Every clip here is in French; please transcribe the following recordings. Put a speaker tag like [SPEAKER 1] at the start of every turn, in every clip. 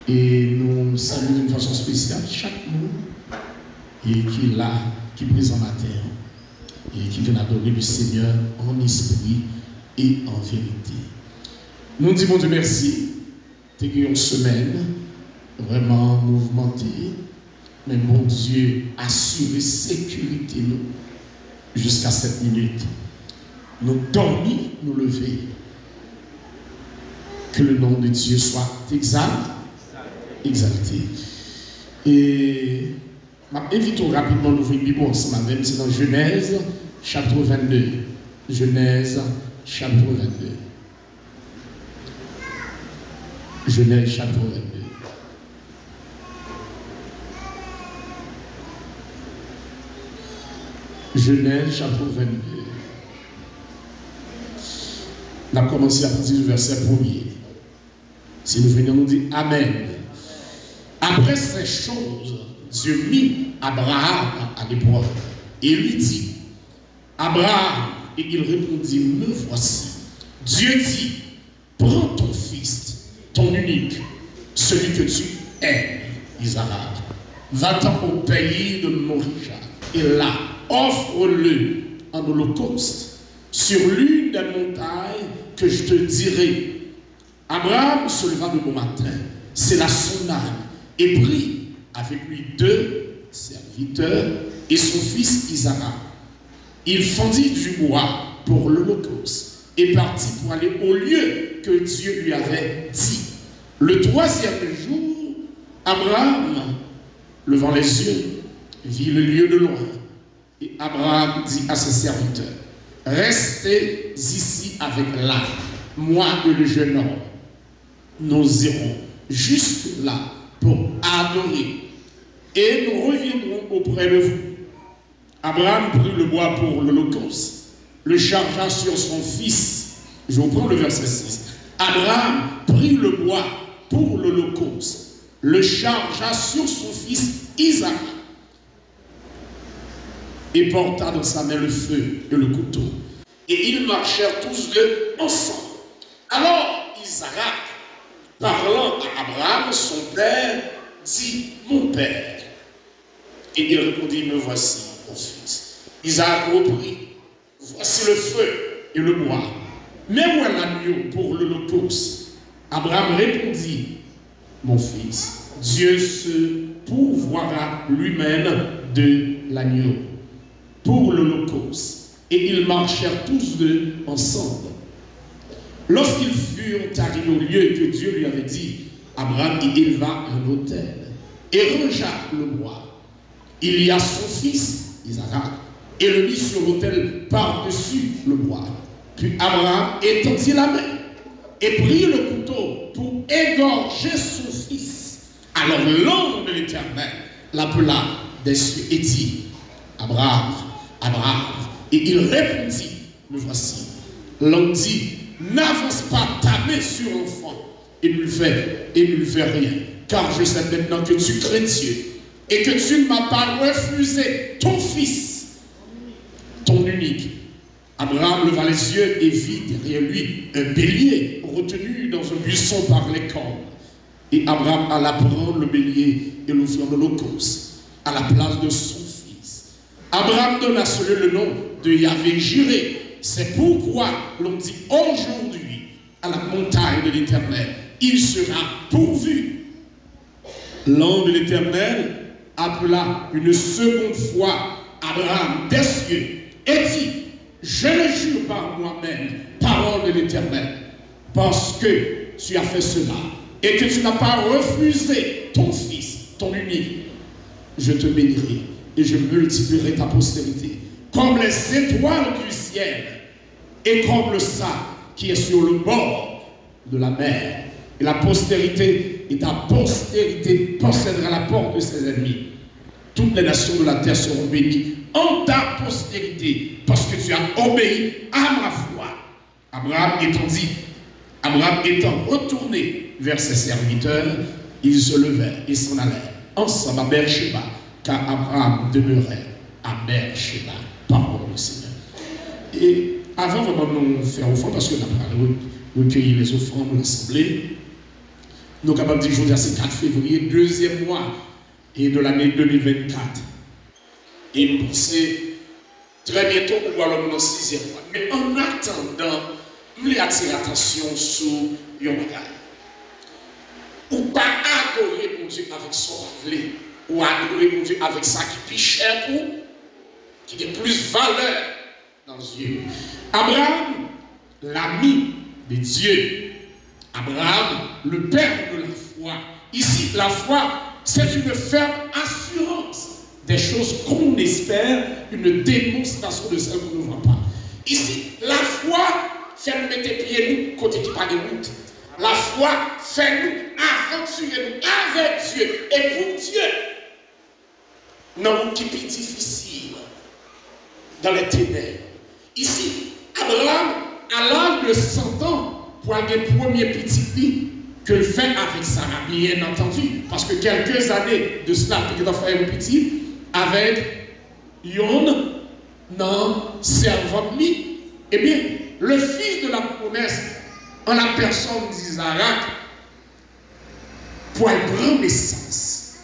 [SPEAKER 1] Et nous saluons d'une façon spéciale chaque monde et qui est là, qui est présent à terre et qui vient adorer le Seigneur en esprit et en vérité. Nous disons Dieu merci. T'es une semaine vraiment mouvementée, mais mon Dieu assure sécurité nous jusqu'à cette minute. Nous dormir, nous lever. Que le nom de Dieu soit exalté. Et invitons rapidement l'ouvrir Bible ensemble, même c'est dans Genèse chapitre 22. Genèse chapitre 22. Genèse chapitre 22. Genèse chapitre 22. On a commencé à partir du verset 1er. Si nous venons nous dire Amen. Après ces choses, Dieu mit Abraham à l'épreuve et lui dit Abraham, et il répondit me voici. Dieu dit prends ton fils, ton unique, celui que tu aimes, Isaac, va-t'en au pays de Moria et là, offre-le en holocauste sur l'une des montagnes que je te dirai. Abraham se leva de bon matin, sella son âne et prit avec lui 2 serviteurs et son fils Isaac. Il fendit du bois pour l'holocauste et partit pour aller au lieu que Dieu lui avait dit. Le 3e jour, Abraham, levant les yeux, vit le lieu de loin. Et Abraham dit à ses serviteurs, restez ici avec l'âne, moi et le jeune homme. Nous irons jusque là pour adorer et nous reviendrons auprès de vous. Abraham prit le bois pour l'holocauste, le chargea sur son fils. Je reprends le verset 6. Abraham prit le bois pour l'holocauste, le chargea sur son fils Isaac et porta dans sa main le feu et le couteau. Et ils marchèrent tous deux ensemble. Alors Isaac, parlant à Abraham, son père, dit mon père. Et il répondit me voici, mon fils. Isaac reprit, voici le feu et le bois. Mais où est l'agneau pour l'holocauste? Abraham répondit, mon fils, Dieu se pourvoira lui-même de l'agneau pour l'holocauste. Et ils marchèrent tous deux ensemble. Lorsqu'ils furent arrivés au lieu que Dieu lui avait dit, Abraham y éleva un autel et rangea le bois. Il y a son fils, Isaac, et le mit sur l'autel par-dessus le bois. Puis Abraham étendit la main et prit le couteau pour égorger son fils. Alors l'ange de l'Éternel l'appela des cieux et dit, Abraham, Abraham. Et il répondit, me voici. L'ange dit, n'avance pas ta main sur l'enfant et ne lui fais rien. Car je sais maintenant que tu crains Dieu et que tu ne m'as pas refusé ton fils, ton unique. Abraham leva les yeux et vit derrière lui un bélier retenu dans un buisson par les cornes. Et Abraham alla prendre le bélier et l'offrit en holocauste à la place de son fils. Abraham donna à celui le nom de Yahvé Jiré. C'est pourquoi l'on dit aujourd'hui à la montagne de l'Éternel, il sera pourvu. L'ange de l'Éternel appela une seconde fois Abraham des cieux et dit, je le jure par moi-même, parole de l'Éternel, parce que tu as fait cela et que tu n'as pas refusé ton fils, ton unique, je te bénirai et je multiplierai ta postérité comme les étoiles du ciel et comme le sable qui est sur le bord de la mer. Et la postérité et ta postérité possédera la porte de ses ennemis. Toutes les nations de la terre seront bénies en ta postérité, parce que tu as obéi à ma foi. Abraham étant retourné vers ses serviteurs, ils se levèrent et s'en allèrent ensemble à Beersheba, car Abraham demeurait à Beersheba. Parole du Seigneur. Et avant vraiment de nous faire offrande, parce qu'on a parlé recueillir les offrandes de l'assemblée, Nous sommes capables de dire que c'est 4 février, deuxième mois et de l'année 2024. Et nous pensons très bientôt nous allons dans le 6e mois. Mais en attendant, nous voulons attirer l'attention sur un bagage. Ou pas adorer mon Dieu avec son rêve, ou adorer mon Dieu avec ça qui est plus cher pour, qui a plus valeur dans Dieu. Abraham, l'ami de Dieu. Abraham, le père de la foi. Ici, la foi, c'est une ferme assurance des choses qu'on espère, une démonstration de celles qu'on ne voit pas. Ici, la foi fait nous mettre pieds nous côté qui pas de route. La foi fait nous aventurer nous avec Dieu et pour Dieu. Non, qui est difficile dans les ténèbres. Ici, Abraham, à l'âge de 100 ans, pour aller premier petit lit que le fait avec Sarah, bien entendu, parce que quelques années de cela, il a fait un petit avec Yon, non, servant lui. Eh bien, le fils de la promesse, en la personne d'Isaac, pour prendre naissance,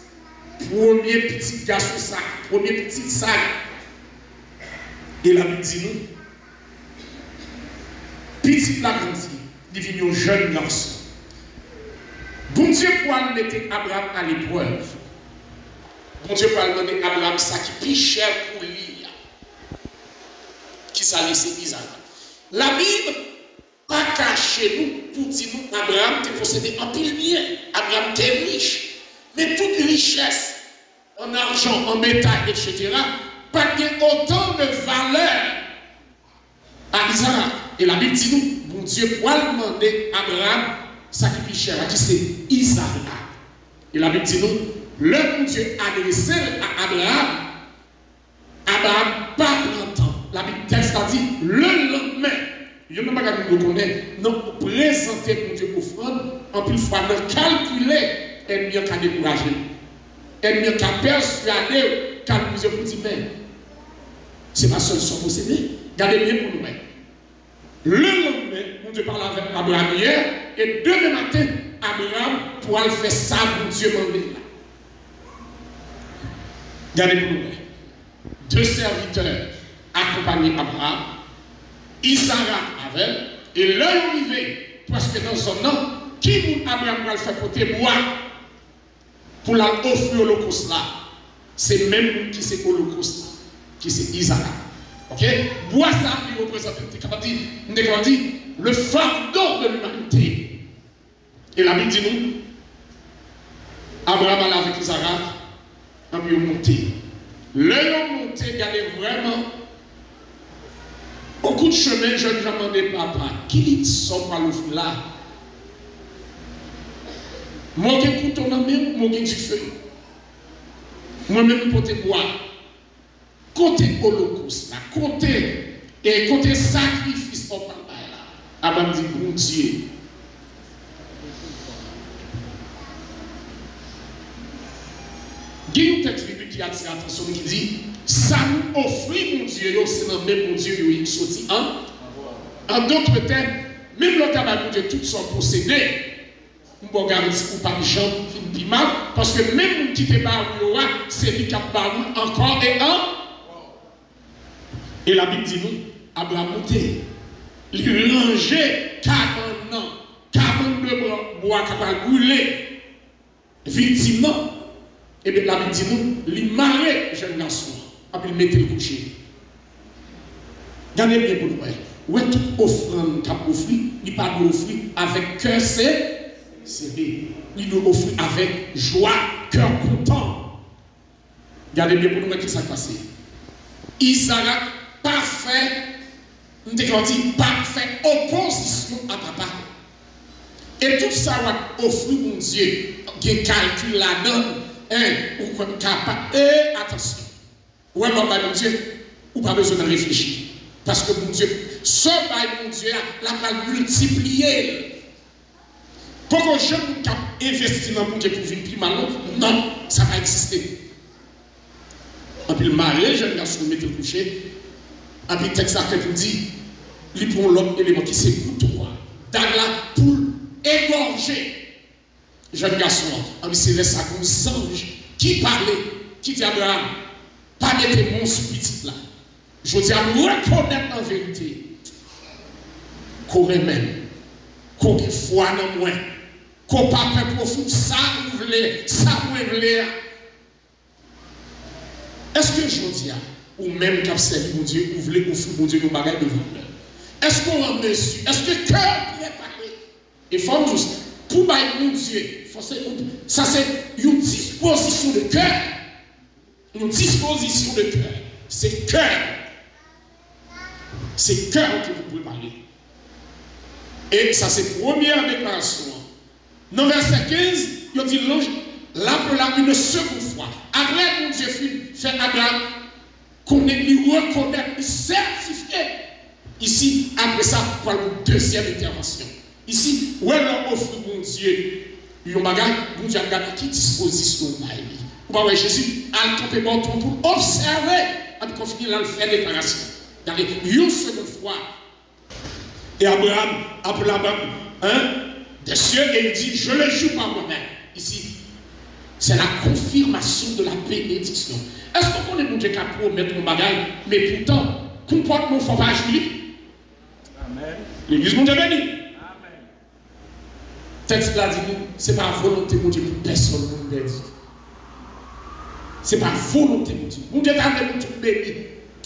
[SPEAKER 1] premier petit garçon sac, premier petit sac, et la dit nous, petit la grandit, devenu un jeune garçon. Bon Dieu pour mettre Abraham à l'épreuve. Bon Dieu pour demander à Abraham ça qui est plus cher pour lui. Qui s'est laissé Isaac. La Bible pas caché nous pour dire nous Abraham te possédé en pile bien. Abraham était riche. Mais toute richesse en argent, en métal, etc. pas autant de valeur à Isaac. Et la Bible dit nous, bon Dieu pour demander à Abraham ça qui est plus cher, qui c'est Isaac. Et la Bible dit nous, le bon Dieu adressé à Abraham, Abraham pas longtemps. La Bible texte a dit, le lendemain, je ne sais pas si vous connaissez, nous présenter pour Dieu offrande, en plus fois, nous calculer, et mieux qu'à décourager. Et mieux qu'à persuader, calculer pour dire, mais c'est ma solution possédée. Gardez bien pour nous. Le lendemain, mon Dieu parle avec Abraham hier, et demain matin, Abraham pourra faire ça pour Dieu mandé. Regardez pour nous. 2 serviteurs accompagnent Abraham, Isaac avec, et l'heure arrivée, parce que dans son nom, qui pour Abraham va le faire côté bois pour la offrir l'holocauste là? C'est même qui c'est l'holocauste, qui c'est Isaac. Ok? Bois ça, il représente, on est dit, le fardeau de l'humanité. Et la Bible dit nous, Abraham allait avec Isaac, a mieux monté. Le monté, regardez vraiment, beaucoup de chemin, je ne demandais papa, qui sont pas l'offre là? Moi, je suis couteau dans la main, moi, je suis du feu. Moi-même, côté bois. Côté holocauste, là, côté sacrifice, on parle là. Abraham dit, bon Dieu. Il y a un texte biblique qui attire l'attention qui dit, ça nous offre, mon Dieu, c'est dans le même mon Dieu, il est sorti en d'autres termes, même le tabac, mon Dieu, tout sont possédés. On va garantir ou pas de gens qui mal, parce que même qui te barre, c'est lui qui a barré encore et un. Et la Bible dit nous, Abraham monté, il rangeait 40 ans, 42 bois qui va brûler, victimement. Et bien la Bible dit nous, il mariait jeune garçon, et puis il mettait le coucher. Regardez bien pour nous, où est toute offrande qu'il a offert, il n'est pas offert avec cœur serré, il nous offre avec joie, cœur content. Regardez bien pour nous, qu'est-ce qui s'est passé. Isaac parfait, nous dit parfait opposition à papa. Et tout ça va offrir mon Dieu, qui calcule la donne, ou comme capable. Et attention, ouais, mon Dieu, ou pas besoin de réfléchir. Parce que mon Dieu, ce bail, mon Dieu, la va multiplier. Pourquoi je peux investir dans mon Dieu pour vivre plus mal? Non, ça va exister. Et puis le mariage, jeune garçon, mettre le coucher. Et puis le texte qui dit, il prend l'autre élément qui c'est couteau. Dans la pour égorger. jeune garçon, c'est les sacs anges qui parlait, qui dit à Abraham, pas mettre mon sous-petit là. Je dis à nous reconnaître en vérité qu'on même, qu'on ait foi dans moi, qu'on pas fait profond, ça vous voulez, ça vous voulez. Est-ce que je dis, ou même quand c'est mon Dieu, vous voulez offrir mon Dieu nos bagages devant nous? Est-ce qu'on en mesure? Est-ce que le cœur préparé? Et il faut juste, pour bailler mon Dieu, ça c'est une disposition de cœur. Une disposition de cœur. C'est cœur. C'est cœur que vous pouvez parler. Et ça c'est la première déclaration. Dans verset 15, il dit l'ange l'appela une seconde fois. Après, mon Dieu fait Abraham reconnaître, certifier. Ici, après ça, pour une deuxième intervention. Ici, où est l'offre, mon Dieu? Il y a un bagage, mon Dieu a gardé qui disposition de la vie. Vous voyez, Jésus a campé bon temps pour observer, avant qu'on finisse là, le faire déclaration. Regardez, une seconde fois. Et Abraham appelle Abraham, des cieux, et il dit, je le joue par moi-même. Ici, c'est la confirmation de la bénédiction. Est-ce qu'on est mon Dieu qui a promettre mon bagage, mais pourtant, comportement ne faut pas agir? Amen. L'église mon Dieu béni. Amen. Texte là dit, c'est pas volonté mon Dieu pour personne ne dit. C'est pas volonté mon Dieu. Mon Dieu t'a donné tout béni.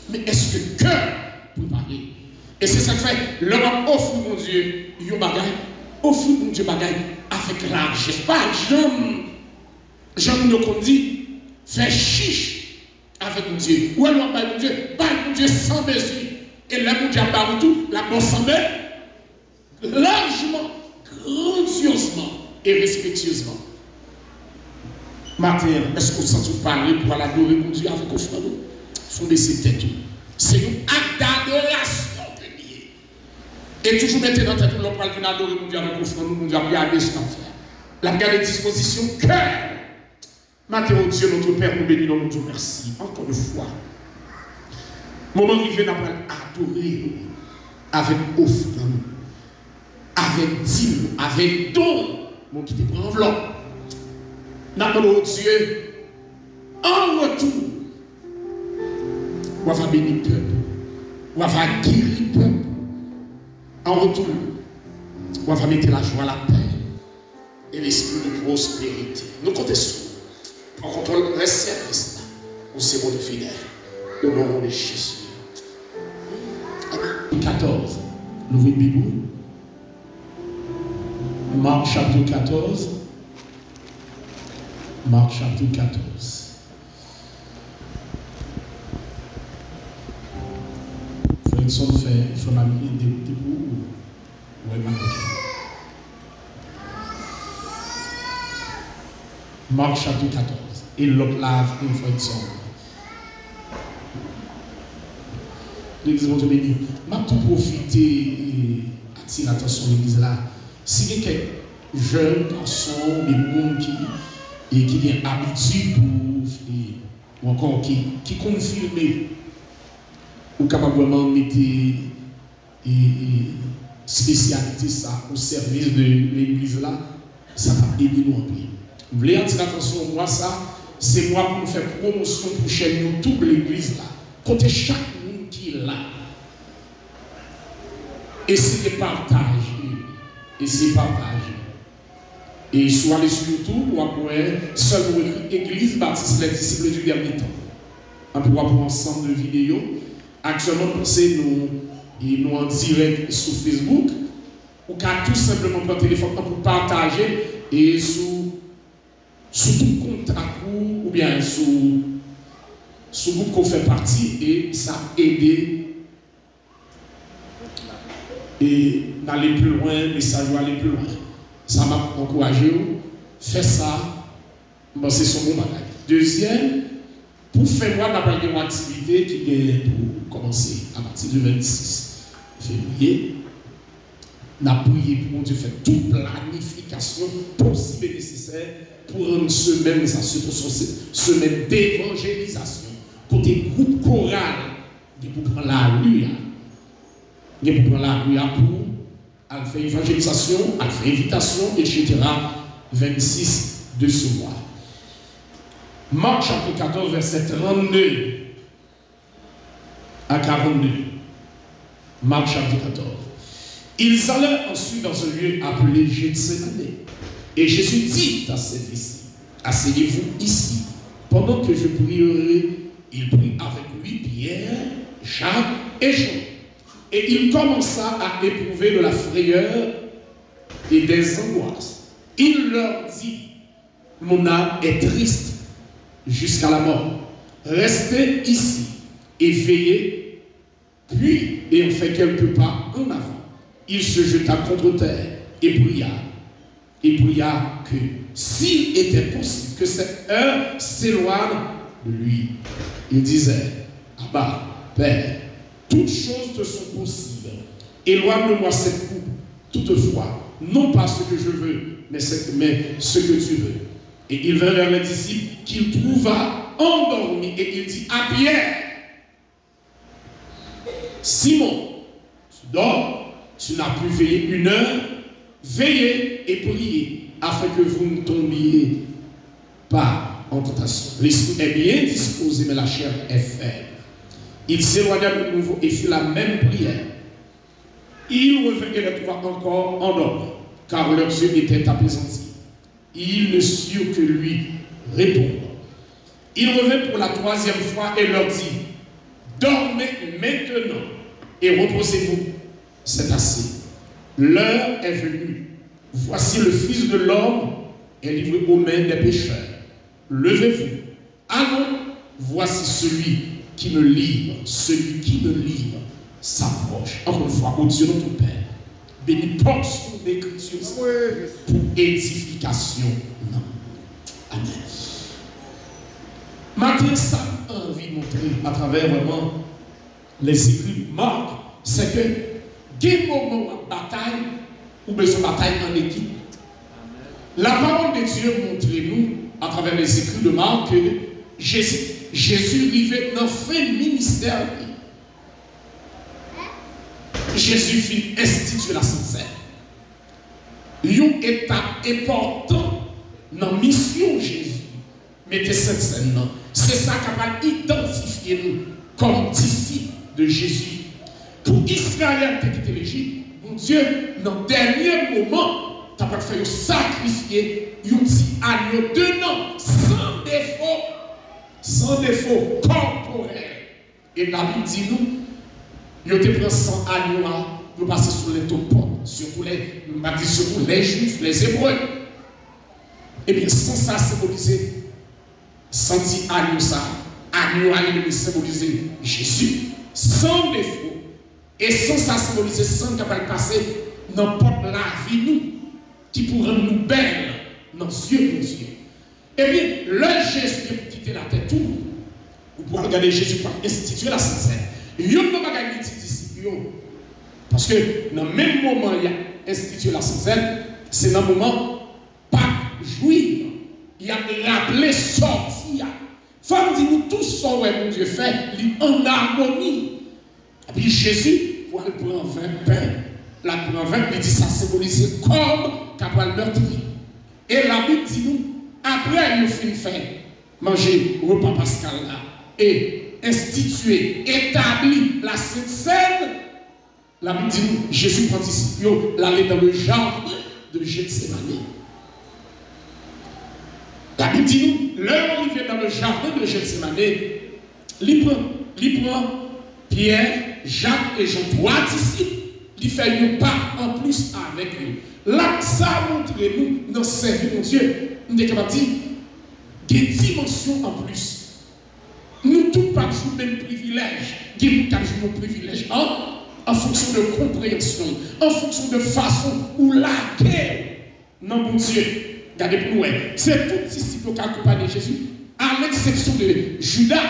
[SPEAKER 1] Mais est-ce que le cœur peut parler? Et c'est ça que fait, l'homme offre mon Dieu, un bagage, offre mon Dieu bagage avec largesse. Pas j'aime qu'on dit, faire chiche avec mon Dieu. Ou alors, mon Dieu, mon Dieu sans mesure. Et là, mon Dieu a tout, la mort sans mesure, largement, grandiosement et respectueusement. Matin, est-ce qu'on sent tout parler pour aller adorer mon Dieu avec offrande? Il faut baisser tête. C'est un acte d'adoration de lié. Et toujours mettre dans tête, on va venir adorer mon Dieu avec offrande, mon Dieu a regardé ce qu'on fait. La garde disposition, cœur. Matin, oh Dieu, notre Père, nous bénissons, nous disons merci. Encore une fois. Moment arrivé, nous allons adorer avec offrande, avec dîme, avec don. Mon qui te prend enveloppe. Nous allons, oh Dieu, en retour, on va bénir le peuple, on va guérir le peuple. En retour, on va mettre la joie, la paix et l'esprit de prospérité. Nous comptons sur pour contrôler le service au séjour de fidèles. Au nom de Jésus. Amen. 14. L'ouvrez le Bible. Marc chapitre 14. Marc chapitre 14. Il faut une fait, il faut la minute de vous. Ouais, Marc chapitre 14. Et l'autre lave une fois une somme. L'église va te bénir. Je vais tout profiter et attirer l'attention de l'église là. Si il y a quelques jeunes garçons, des gens qui ont habitude ou encore qui confirment ou capable vraiment mettre spécialité ça au service de l'église là, ça va aider nous un peu. Vous voulez attirer l'attention, moi ça, c'est moi pour nous faire promotion pour chez nous, toute l'église là. Côté chaque monde qui est là. Essayez de partager. Essayez de partager. Et soit aller sur YouTube, ou après, seulement Église Baptiste, les disciples du dernier temps. On pourra pour ensemble de vidéos. Actuellement, pensez nous en direct sur Facebook. Ou qu'à tout simplement prendre le téléphone pour partager et sous tout contact ou bien sous groupe qu'on fait partie et ça aide et d'aller plus loin, message aller plus loin. Ça m'a encouragé, faire ça, c'est son bon bagage. Deuxième, pour faire moi, on a une activité qui est pour commencer à partir du 26 février. On a prié pour Dieu faire toute planification possible et nécessaire pour une semaine, ça surtout semaine d'évangélisation. Côté groupe choral, pour prendre la rue, pour prendre la rue pour faire évangélisation, à faire invitation, etc. 26 de ce mois. Marc chapitre 14, verset 32 à 42. Marc chapitre 14. Ils allèrent ensuite dans un lieu appelé Gethsémane. Et Jésus dit à ses disciples, asseyez-vous ici, pendant que je prierai. Il prit avec lui Pierre, Jacques et Jean. Et il commença à éprouver de la frayeur et des angoisses. Il leur dit, mon âme est triste jusqu'à la mort. Restez ici et veillez. Puis, ayant fait quelques pas en avant, il se jeta contre terre et pria. Et pria que, s'il était possible que cette heure s'éloigne de lui, il disait, Abba, Père, toutes choses te sont possibles. Éloigne-moi cette coupe, toutefois, non pas ce que je veux, mais ce que tu veux. Et il vint vers les disciples qu'il trouva endormis, et il dit à Pierre, Simon, tu dors, tu n'as pu veiller une heure, veillez et priez, afin que vous ne tombiez pas en tentation. L'esprit est bien disposé, mais la chair est faible. Il s'éloigna de nouveau et fit la même prière. Il revint et les trouva encore endormis, car leurs yeux étaient apaisantis. Ils ne surent que lui répondre. Il revint pour la troisième fois et leur dit, dormez maintenant et reposez-vous. C'est assez. L'heure est venue. Voici le Fils de l'homme est livré aux mains des pécheurs. Levez-vous. Allons, voici celui qui me livre. Celui qui me livre s'approche. Encore une fois, au Dieu notre Père, bénis portion d'écriture pour édification. Amen. Maintenant, ça a envie de montrer à travers vraiment les écrits de Marc, c'est que des moments de bataille ou besoin de bataille en équipe. La parole de Dieu montre-nous à travers les écrits de Marc que Jésus vivait dans le fin ministère. Jésus fit instituer la Sainte Seine. Une étape importante dans la mission de Jésus. Mettez cette scène là. C'est ça qui va identifier nous comme disciples de Jésus. Pour Israël qui quitté l'Égypte, mon Dieu, dans le dernier moment, tu as fait sacrifier un petit agneau de nom, sans défaut, corporel. Et la Bible dit nous, ils te prennent 100 agneaux, ils passent sur les topos, surtout les Juifs, les Hébreux. Et bien, sans ça symboliser, senti agneau ça, agneau symboliser Jésus, sans défaut. Et sans ça symboliser, sans capable de passer n'importe la vie nous, qui pourrait nous belle dans les yeux de Dieu. Eh bien, le Jésus qui quitte la tête tout, vous pouvez regarder Jésus pour instituer la Sainte Seine. Il y a un bagage disciple. Parce que dans le même moment, il y a institué la Sainte Seine, c'est dans le moment pas jouir. Il y a rappelé sortir. Femme dit nous tous ce que mon Dieu fait, en harmonie. Et puis Jésus, pour le prendre 20 pains, la prend 20, il dit ça symbolise comme qu'après le meurtrier. Et la Bible dit nous, après il finit faire manger repas pascal là, et instituer, établir la Sainte Seine, la Bible dit nous, Jésus participe, l'aller dans le jardin de Gethsémane. La Bible dit nous, l'heure où il vient dans le jardin de Gethsémane, il prend Pierre, Jacques et Jean, 3 disciples, il fait un pas en plus avec lui. Là, ça montre nous, dans ce service, mon Dieu, nous sommes capables de dire, des dimensions en plus. Nous tous pas jouer le même privilège, nous pas jouer nos privilèges en fonction de compréhension, en fonction de façon ou laquelle, non, mon Dieu, regardez pour nous, c'est tout disciple qui accompagne Jésus, à l'exception de Judas,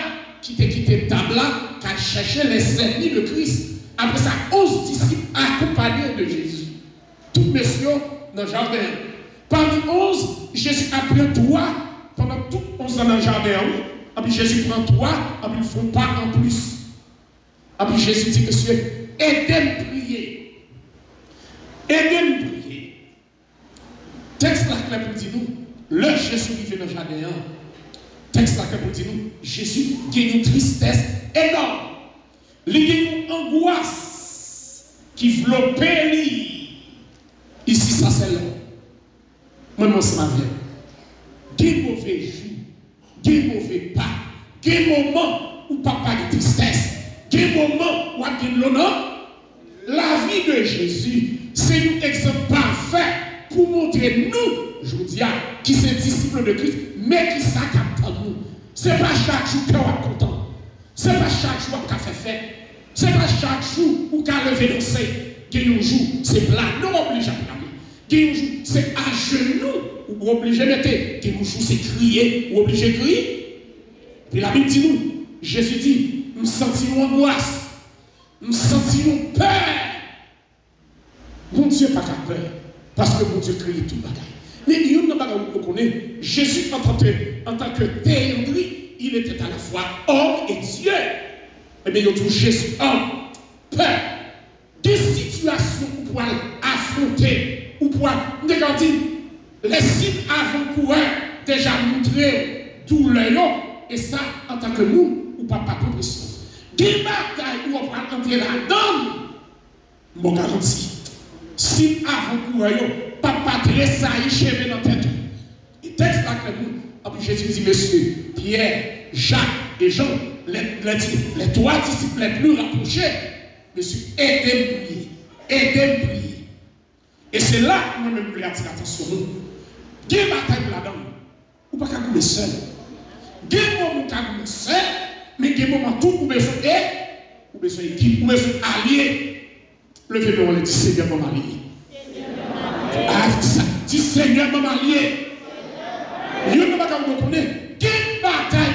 [SPEAKER 1] qui t'a quitté Tabla, qui a cherché les ennemis de Christ. Après ça, 11 disciples accompagnés de Jésus. Tous messieurs dans le jardin. Parmi 11, Jésus a pris 3 pendant tout 11 ans dans le jardin. Et puis Jésus prend 3, et puis ils ne font pas en plus. Et puis Jésus dit, monsieur, aidez-moi prier. Aidez-moi prier. Texte là clair pour dire nous, le Jésus qui vient dans le jardin, texte là clair pour dire nous, Jésus a une tristesse énorme. Il y a une angoisse qui enveloppait lui. Ici, ça c'est l'homme. Moi, c'est ma vie. Des mauvais jours, des mauvais pas, des moments où papa a de tristesse, des moments où il y a de l'honneur. La vie de Jésus, c'est un exemple parfait pour montrer nous, je vous dis, qui sont disciples de Christ, mais qui s'accaptent à nous. Ce n'est pas chaque jour qu'on est content. Ce n'est pas chaque jour qu'on a fait. Ce n'est pas chaque jour où on a levé danser. Il y a un jour, c'est plat, non obligé à planer. Il y a un jour, c'est à genoux, ou obligé de mettre. Il y a un jour, c'est crier, ou obligé de crier. Puis la Bible dit nous, Jésus dit, nous sentons angoisse. Nous sentons peur. Mon Dieu n'a pas peur. Parce que mon Dieu crie tout le bagaille. Mais il y a un bagaille qu'on connaît. Jésus, en tant que théâtrie, il était à la fois homme et Dieu. Eh bien, il y a toujours Jésus, homme, peur. Des situations où pour affronter, ou pour regarder les signes avant-coureurs déjà montrés douleur. Et ça, en tant que nous, ou pas progression. Des batailles où on va entrer là-dedans, mon garantie. Si avant-coureur, papa tressaille cheveux dans la tête. Et texte là que nous, Jésus dit, monsieur, Pierre, Jacques et Jean, les trois disciples les plus rapprochés, monsieur, aidez-moi prier. Aidez-moi prier. Et c'est là que moi-même, je voulais attirer l'attention. Il y a des batailles là-dedans. Ou pas qu'à couper seul. Il y a des moments qu'à couper seul, mais il y a des moments tout pour besoin d'aide, pour besoin d'équipe, pour besoin d'alliés. Levez-le, on dit Seigneur, mon allié. Ah, dis Seigneur, mon allié. Il y a des batailles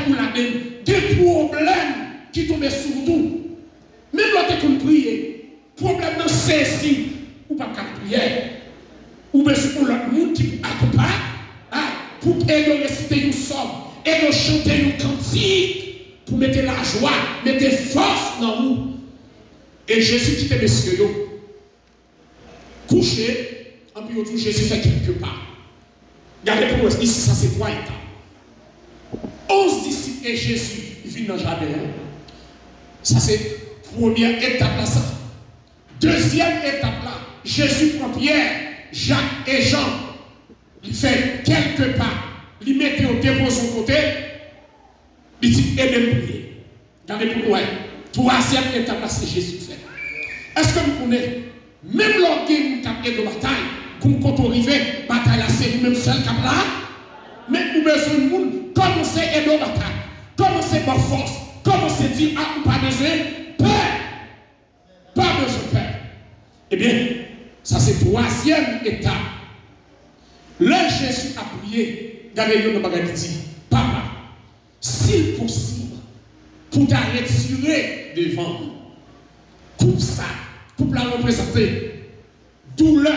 [SPEAKER 1] pour la donne, des problèmes qui tombent sur nous. Même lorsque tu pries, problème de saisir, ou pas qu'à prier, ou bien pour l'autre monde qui accompagne, pour aider à réciter une somme, et de chanter une cantique, pour mettre la joie, mettre force dans nous. Et Jésus qui était messieurs, couché, en puis autour Jésus fait quelque part. Regardez pour nous, ici ça c'est 3 étapes. 11 disciples et Jésus vivent dans le jardin. Ça c'est première étape là ça. Deuxième étape là, Jésus prend Pierre, Jacques et Jean. Il fait quelque part. Il met au dépôt son côté. Il dit aidez-moi prier. Regardez pour nous. Troisième étape là c'est Jésus fait. Est-ce que vous connaissez, même lorsque vous avez de bataille, quand on arrive, bataille là, c'est vous-même seul qui là, mais vous avez besoin de monde, commencez à aider la bataille, commencez par force, commencez à dire, ah, vous pas besoin de peur. Pas besoin de peur. Eh bien, ça c'est troisième étape. Là, Jésus a prié, regardez-le dans le dit, Papa, s'il possible, pour t'arrêter devant nous. Coupe ça, coupe la représenter douleur,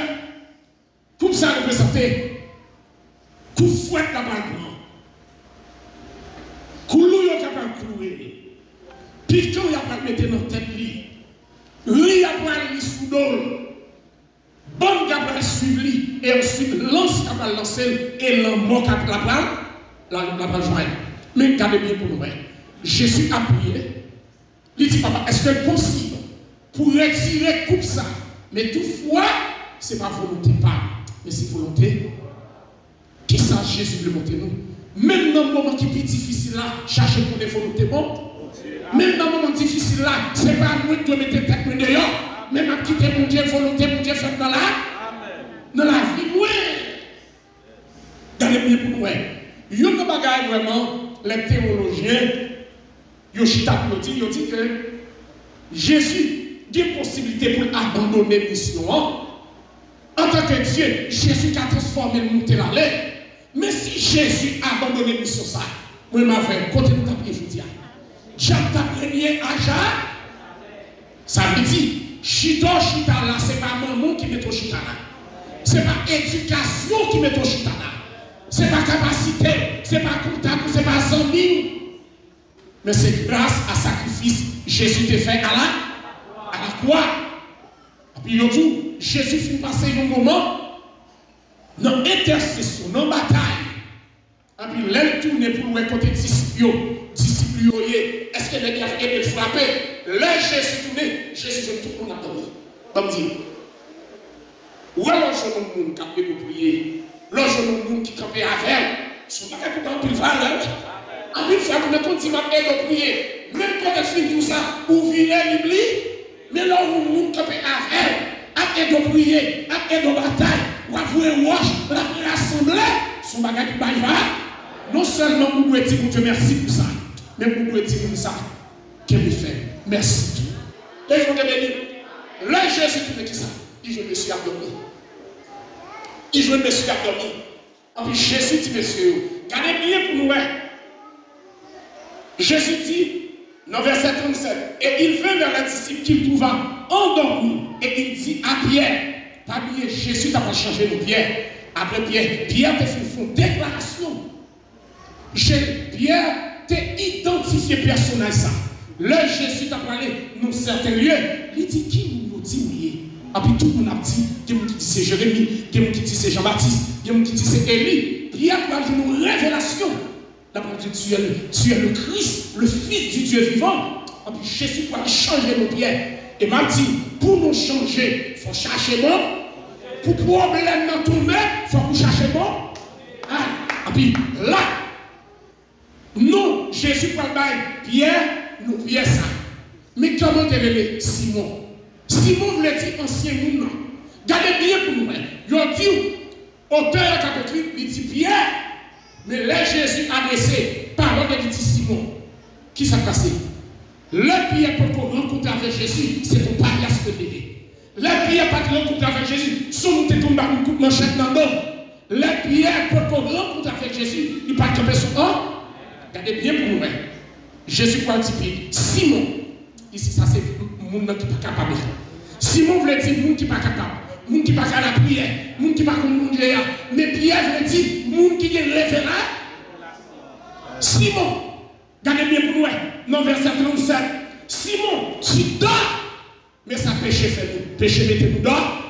[SPEAKER 1] coupe ça représenter coupe fouette la balle blanc, coulou yon capable de couler, piquant yon capable de mettre dans tête li, li capable de sous l'eau, bonne capable de suivre li, et ensuite lance capable de lancer, et l'amour capable la balle jointe. Mais regardez bien pour nous, Jésus a prié, il dit papa, est-ce que c'est possible pour retirer tout ça? Mais toutefois, ce n'est pas volonté pas, mais c'est volonté. Qui ça Jésus veut montrer nous? Même dans le moment qui est difficile là, chercher pour des volontés bon. Même dans le moment difficile là, ce n'est pas nous qui devons mettre tête dehors, même à quitter mon Dieu volonté, mon Dieu fait dans la vie. Oui. Regardez bien pour nous. Il y a des bagages vraiment, les théologiens, ils disent que Jésus a une possibilité pour abandonner la mission. En tant que Dieu, Jésus a transformé le monter la lait. Mais si Jésus a abandonné la mission, ça, moi, je vais côté de ta prière, je dis, Jacques t'a premier à Jacques, ça veut dire, chita là, ce n'est pas maman qui met au chita là. Ce n'est pas éducation qui met au chita là. Ce n'est pas capacité, ce n'est pas contact, ce n'est pas zombie. Mais c'est grâce à sacrifice Jésus t'a fait à la croix. Et puis, Jésus finit passer un moment dans l'intercession, dans la bataille. Et puis, l'aile tourne pour nous côté disciples, est-ce que les gars aiment frapper? Là, Jésus tourne, Jésus tout le monde a dormi. Comme dit, où est le monde qui a prier? Le monde qui campe avec elle, ce n'est pas quelque chose de valeur. En plus, ça vous continue à prier. Même quand elle fait tout ça, vous virez l'oubli, mais là, vous monde campe avec elle, à prier, à de bataille, ou à vous la rassembler, son bagage qui va. Non seulement vous pouvez dire Dieu merci pour ça, mais vous pouvez dire pour ça, qu'elle me fait. Merci. Et je vous bénis. Là, Jésus qui dit ça, je me suis endormi. Je me suis endormi. Et puis Jésus dit, monsieur, gardez bien pour nous. Jésus dit, dans verset 37, et il vint vers les disciples qu'il trouva endormis, et il dit à Pierre, pas bien, Jésus t'a pas changé nos Pierre. Après Pierre t'a fait une déclaration. Pierre t'a identifié personnel ça. Là, Jésus t'a parlé dans certains lieux. Il dit qui nous dit. Et puis tout le monde a dit, il y a qui dit c'est Jérémie, il y a qui dit c'est Jean-Baptiste, il y a qui dit c'est Élie. Pierre parle d'une révélation. D'abord, tu es le Christ, le Fils du Dieu vivant. Et puis Jésus va changer nos pierres. Et m'a dit, pour nous changer, il faut chercher bon. Pour problème dans tourner, il faut chercher bon. Et puis là, nous, Jésus parle de Pierre, nous Pierre ça. Mais comment te révéler Simon? Simon voulait dire ancien monde. Gardez bien pour nous. Il dit, auteur qui a écrit, il dit Pierre. Mais là, Jésus a adressé parole de dit Simon. Qui s'est passé? Le Pierre pour rencontrer avec Jésus, c'est ton parias de bébé. Le Pierre pas de rencontrer avec Jésus, son te tombe une coupe manchette dans le dos. Le Pierre pour rencontrer avec Jésus, il pas tomber sur un. Regardez bien pour nous. Jésus pour dire Simon. Ici, ça c'est le monde qui n'est pas capable. Simon voulait dire le monde qui n'est pas capable. Le monde qui n'est pas capable de prier. Le monde qui n'est pas comme le monde. Mais Pierre voulait dire le monde qui est révélé. Simon, regardez bien pour nous. Dans verset 37. Simon, tu dors. Mais ça péché fait nous. Péché mettez nous dehors.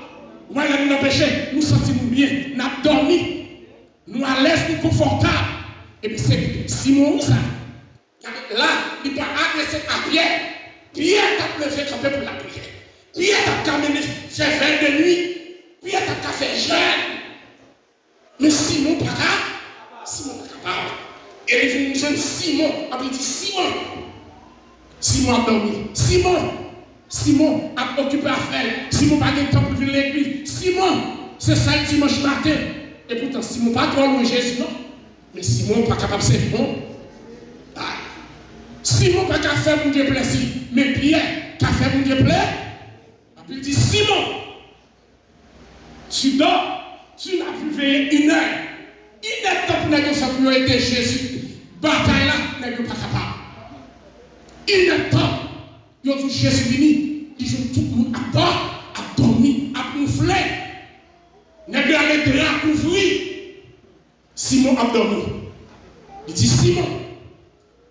[SPEAKER 1] Voilà, nous avons péché. Nous sentons bien. Nous avons dormi. Nous à l'aise, nous confortables. Et puis c'est Simon, ça. Là, il peut adresser à Pierre. Pierre t'a levé camper pour la prière. Pierre t'a amené faire veille de nuit. Pierre t'a fait jeûne. Mais Simon pas capable. Simon pas capable. Et il vient jeune Simon. Il dit Simon. Simon a dormi. Simon a occupé à faire. Simon n'a pas de temps pour venir à l'église. Simon, c'est ça le dimanche matin. Et pourtant, Simon pas trop loin Jésus, non? Mais Simon n'est pas capable de faire bon. Simon n'a pas qu'à faire mon Dieu plaisir. Mais Pierre, qu'a fait mon Dieu plaisir. Il dit Simon, tu dors, tu n'as pu veiller une heure. Il est temps pour négocier pour aider Jésus. Bataille là, n'est pas capable. Il est temps. Il a dit Jésus venu. Il dit tout le monde à bord, à dormir, à gonfler. N'est pas les draps couverts. Simon a dormi. Il dit Simon,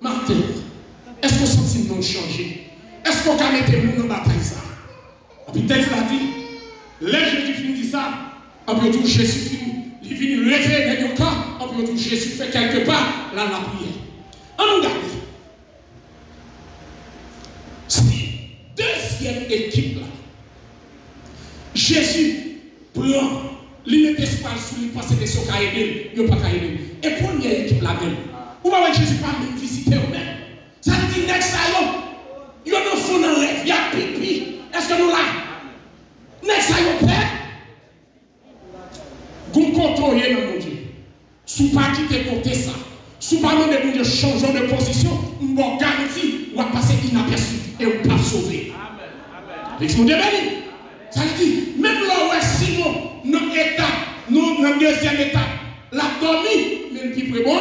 [SPEAKER 1] Martin, est-ce qu'on sentit nous changer? Est-ce qu'on a mis nous dans la bataille ça? Et puis texte l'a dit, là Jésus finit dit ça, et puis tout Jésus finit, il vient lever dans le camp, et puis tout Jésus fait quelque part, là la prière. On regarde. Deuxième équipe là. Jésus prend. Il met espoir sur lui parce que son cahier, il n'y a pas cahier. Et première équipe là-dedans. Ou pas Jésus pas même visiter eux-mêmes. Ça veut dire next salon. Il y a un fond dans rêve, il y a pipi. Est-ce que nous là? Next salon père. Vous contrôlez mon Dieu. Si vous ne pas quitter côté ça. Si vous ne pas demander mon Dieu changeons de position, vous garantit vous va passer inaperçu et vous pas sauver. Amen. Amen. Amen. Ça veut dire, même là où est Simon, notre étape, notre deuxième étape, la dormi, mais il peut bon,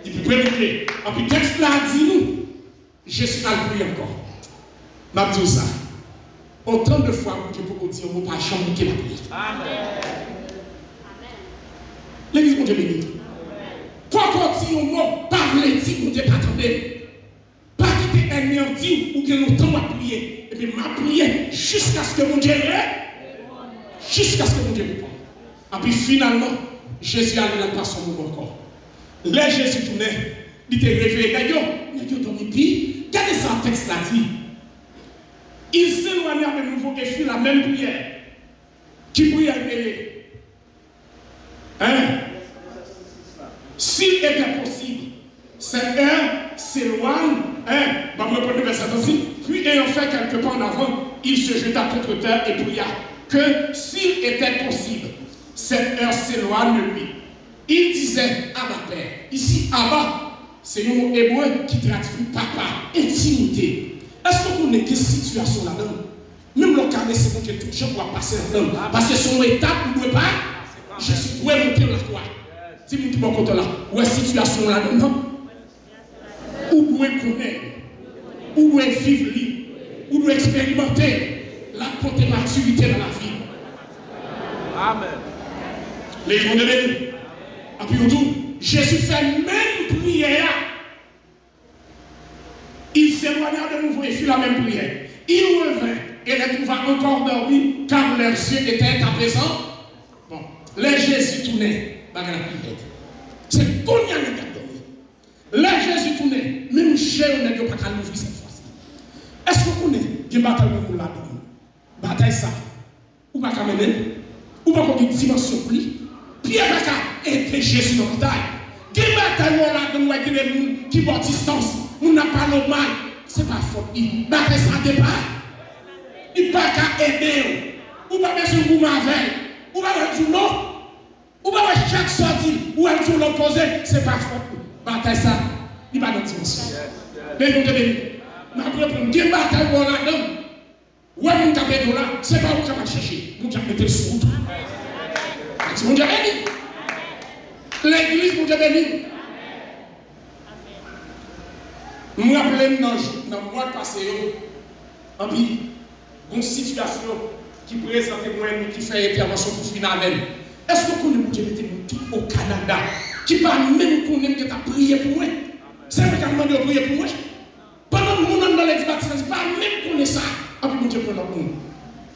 [SPEAKER 1] il peut prier. Et puis, texte là dit nous, Jésus a prié encore. Je vais dire ça. Autant de fois que vous pouvez dire, on ne peut pas changer la prière. Amen. L'église, mon Dieu béni. Quoi qu'on dise un mot, parlez, dit, mon Dieu, attendez. Pas quitter un en dit ou que longtemps à prier. Et puis, m'a prié jusqu'à ce que mon Dieu répond. Jusqu'à ce que mon Dieu répond.
[SPEAKER 2] Et puis finalement, Jésus allait là pas son moment encore. Là, Jésus tournait, il était réveillé. D'ailleurs, il a dormi. Puis, regardez ça, le texte là dit. Il s'éloigna de nouveau et fit la même prière. Qui priait réveillé? Hein? S'il était possible, cette heure s'éloigne. Hein? Bah, vous reprenez verset aussi. Puis, ayant fait quelques pas en avant, il se jeta contre terre et pria que s'il était possible, cette heure s'éloigne de lui. Il disait à ma père. Ici, Abba, c'est le mot hébreu qui traduit papa, intimité. Est-ce que vous avez des situations là-dedans? Même le carnet, c'est bon que tout le monde doit passer là-dedans. Parce que son étape, vous ne pouvez pas. Je suis doué monter la croix. Si vous ne pouvez pas là, où est la situation là-dedans? Où vous pouvez connaître, où vous pouvez vivre, où vous pouvez expérimenter la côté maturité dans la vie.
[SPEAKER 3] Amen.
[SPEAKER 2] Les jours de béni. Et puis, Jésus fait même prière. Il s'éloigna de nouveau et fit la même prière. Il revint et les trouva encore dormis, car leurs yeux étaient à présent. Bon, les Jésus tournait, c'est qu'on y a le dormi. Les Jésus tournait, même chez eux, n'a pas qu'à l'ouvrir cette fois-ci. Est-ce que vous connaissez des batailles où là bataille ça, ou pas qu'à mener, ou pas qu'à une dimension plus. Pierre n'a qu'à aider Jésus dans la bataille. Des batailles où là, nous avons des gens qui vont à distance. On n'a pas le mal, c'est pas faute. Il va faire ça départ. Il n'a pas qu'à aider. Ou pas mettre sur vous avec. Ou pas mettre non. Ou pas mettre chaque sortie. Ou être sur l'opposé, c'est pas faute. Bataille ça, il va dans la dimension. Mais nous devons nous prendre des batailles où là dedans. Où est-ce que vous là, c'est pas vous qui allez chercher. Vous allez mettre sur tout. C'est mon Dieu béni. L'église, mon Dieu béni. Je me rappelle dans le mois passé, en puis, une situation qui présente moi qui fait intervention pour finir avec. Est-ce que vous connaissez tout au Canada, qui parle même qu'on aime que tu as prié pour moi? C'est vrai qu'on demande de prier pour moi. Pendant que nous sommes dans l'église baptiste, pas même qu'on est ça. Et puis, mon Dieu prend notre monde.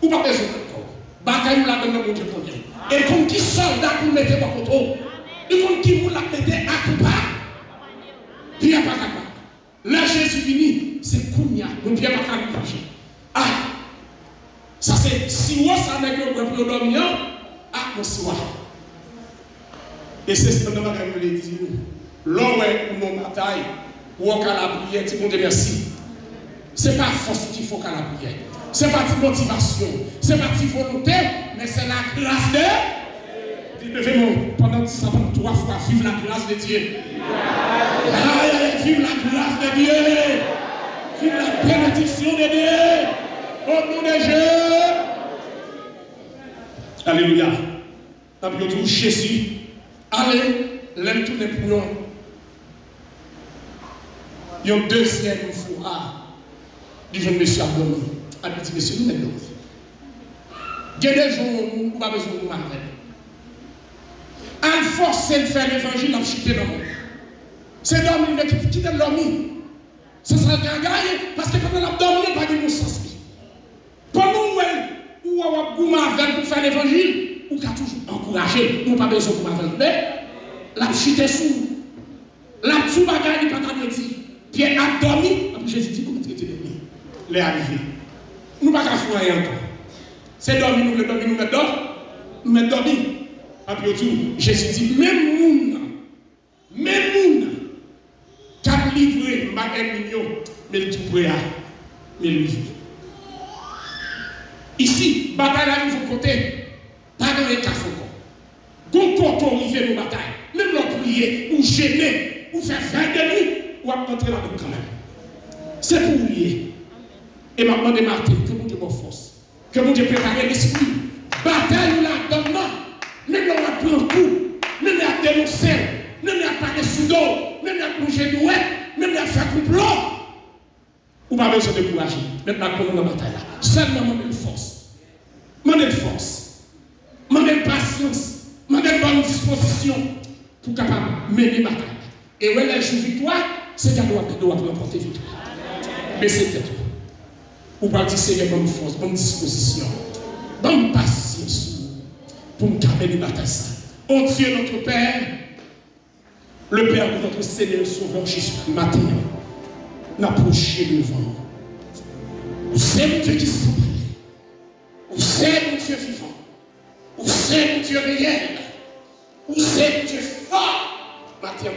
[SPEAKER 2] Ou pas besoin encore. Bataille là dedans, mon Dieu prend. Et comme qui soldat pour mettre à côté. Et comme qui vous la mettez à coupa. Puis il n'y a pas capable. Là, Jésus vini, c'est Kounia. Donc, il n'y a pas qu'à nous marcher. Ah, ça c'est si vous ça n'est pas pour dormir, ah, non, si vous. Et c'est ce que nous avons dit. L'homme est pour nos batailles, ou en cas la prière, dis mon Dieu merci. Ce n'est pas force qu'il faut qu'à la prière. Ce n'est pas une motivation, ce n'est pas une volonté, mais c'est la grâce de Dieu. Levez-moi pendant 10 ans, 3 fois, vive la grâce de Dieu. Vive la grâce de Dieu. Vive la bénédiction de Dieu. Au nom de Dieu. Alléluia. Nous Jésus. Allez, l'aime tout les pour nous. Il y a un deuxième fois. Du jeune monsieur a dormi. A dit, monsieur, nous mettons. Il y a des jours où nous n'avons pas besoin de nous marrer. En force, c'est de faire l'évangile, on chuté dans le monde. C'est dormir, mais qui t'a dormi. Ce sera gagné parce que pendant la dormir, il n'y a pas de bon sens. Pendant où on a goûté avec pour faire l'évangile, on a toujours encouragé. On n'a pas besoin de goûter avec. La chuté sous. La sous bagaille, il n'y a pas de dire. Pierre a dormi. Après Jésus dit, comment tu es dormi? Il est arrivé. Nous ne pouvons pas faire rien encore. C'est dormi, nous le dormi, nous mettons. Nous mettons dormi. Après tout, Jésus dit, même moun, qui a livré magasin mignon, mais le tout prêt à, mais lui. Ici, bataille à nouveau côté, pas dans les cafés. Quand on arrive nos batailles, même leur prier, ou gêner, ou faire fin de nuit, ou à entrer là-dedans quand même. C'est pour oublier. Et maintenant, de Martin, que mon Dieu me force, que mon Dieu prépare l'esprit. Bataille là-dedans, même on a pris un coup, même on a dénoncé, même on a parlé sous l'eau, même on a bougé doué, même on a fait complot. Ou pas besoin de courage. Maintenant, qu'on est dans la bataille là. Seulement, mon Dieu force. Mon Dieu force. Mon Dieu patience. Mon Dieu bonne disposition pour capable mener la bataille. Et où elle joue victoire, c'est qu'elle doit remporter victoire. Mais c'est tout. Ou pas dire, Seigneur, bonne force, bonne disposition, bonne patience. pour nous calmer les batailles. Oh Dieu, notre Père, le Père de notre Seigneur et Sauveur Jésus-Christ, matin, n'approchez devant. Vous êtes mon Dieu qui s'en vous êtes mon Dieu vivant. Vous êtes mon Dieu réel. Vous êtes mon Dieu fort. Matin,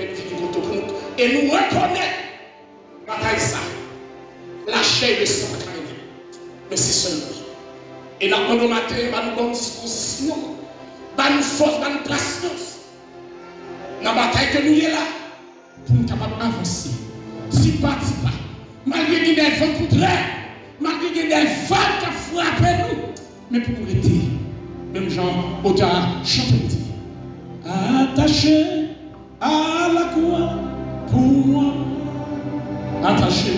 [SPEAKER 2] et nous reconnaissons, bataille ça, la chair et le sang, mais c'est seulement. Et nous avons matin, nous bonne disposition, nous force, nous patience. Dans la bataille que nous sommes là, pour nous capables d'avancer. Petit pas, malgré qu'il y ait des vents contraires, malgré qu'il y ait des vagues qui frappent nous, mais pour nous arrêter. Même Jean Baudard chante dit, attaché à la croix pour moi, attaché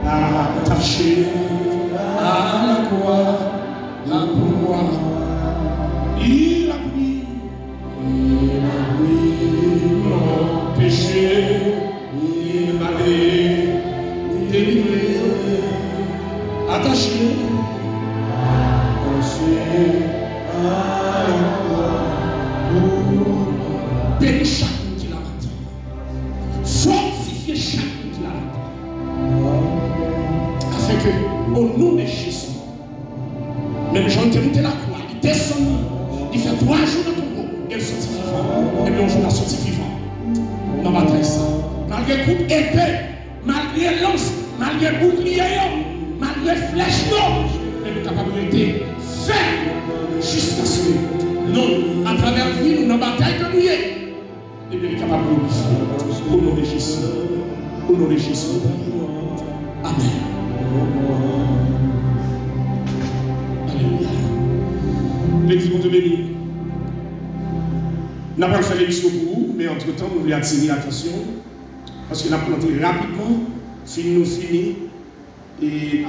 [SPEAKER 2] à la croix pour moi. Il a pris mon péché, il m'a délivré, attaché à la croix pour moi. Bénis chaque monde qui l'a matin. Fortifiez chaque monde qui l'a matin. Afin que, au nom de Jésus, même Jean qui est monté la croix, il descend, il fait 3 jours dans ton mot, et il sortit vivant. Et bien, un jour, il a sorti vivant. Dans la bataille, ça. Malgré coup épée, malgré lance, malgré bouclier, malgré flèche, mais nous sommes capables de faire jusqu'à ce que nous, à travers la vie, nous, dans la bataille que nous y est, et bien, nous sommes capables de glorifier. Au nom de Jésus. Au nom de Jésus. Amen. Alléluia. L'église vous te bénit. Nous n'avons pas fait l'émission pour vous, mais entre-temps, nous voulons attirer l'attention. Parce que nous avons présenté rapidement, nous finissons et